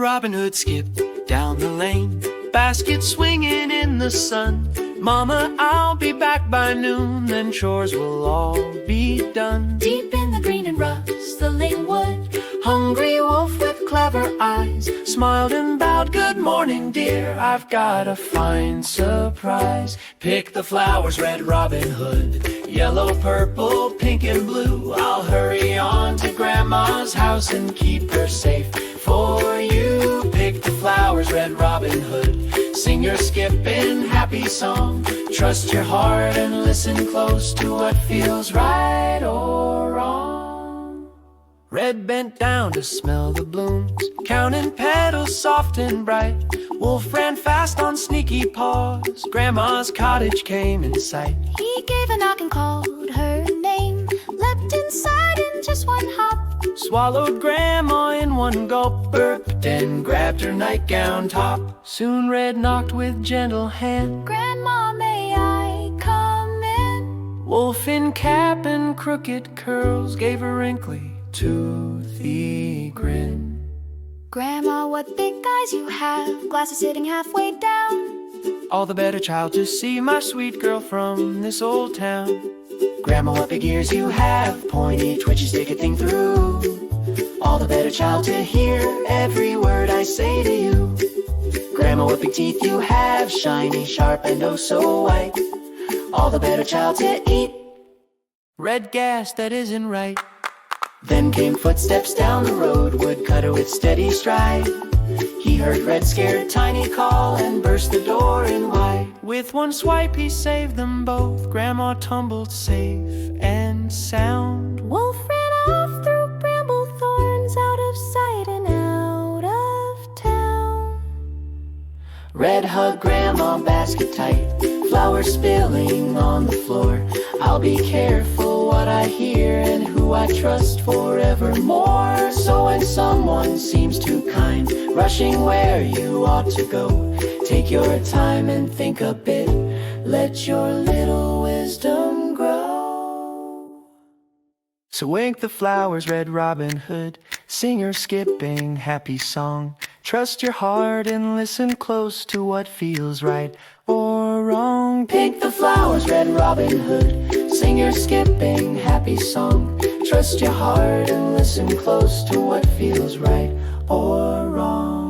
Robin Hood skipped down the lane, basket swinging in the sun. Mama, I'll be back by noon, then chores will all be done. Deep in the green and rustling wood, Hungry wolf with clever eyes smiled and bowed, "Good morning, dear, I've got a fine surprise." Pick the flowers, Red Robin Hood, yellow, purple, pink, and blue. I'll hurry on to Grandma's house and keep her safe for you. Pick the flowers, Red Robin Hood, sing your skipping happy song. Trust your heart and listen close to what feels right or wrong. Red bent down to smell the blooms, counting petals soft and bright. Wolf ran fast on sneaky paws, Grandma's cottage came in sight. he gave a knock and called her name, leapt inside in just one hop. Swallowed Grandma in one gulp, burped and grabbed her nightgown top. Soon Red knocked with gentle hand, "Grandma, may I come in?" Wolf in cap and crooked curls gave a wrinkly, toothy grin. "Grandma, what big eyes you have, glasses sitting halfway down." All the better, child, to see my sweet girl from this old town. Grandma, what big ears you have, pointy, twitchy, stick a thing through. All the better, child, to hear every word I say to you. Grandma, what big teeth you have, shiny, sharp, and oh so white. All the better, child, to eat. Red gas, that isn't right. Then came footsteps down the road, woodcutter with steady stride. He heard Red scared Tiny call and burst the door in wide. With one swipe he saved them both, Grandma tumbled safe and sound. Wolf ran off through bramble thorns, out of sight and out of town. Red hugged Grandma basket tight, flowers spilling on the floor. I'll be careful what I hear and who I trust forevermore. So when someone seems too kind, rushing where you ought to go, take your time and think a bit, let your little wisdom grow. So wake the flowers, Red Robin Hood, sing your skipping happy song. Trust your heart and listen close to what feels right or wrong. Pick the flowers, Red Robin Hood, sing your skipping happy song. Trust your heart and listen close to what feels right or wrong.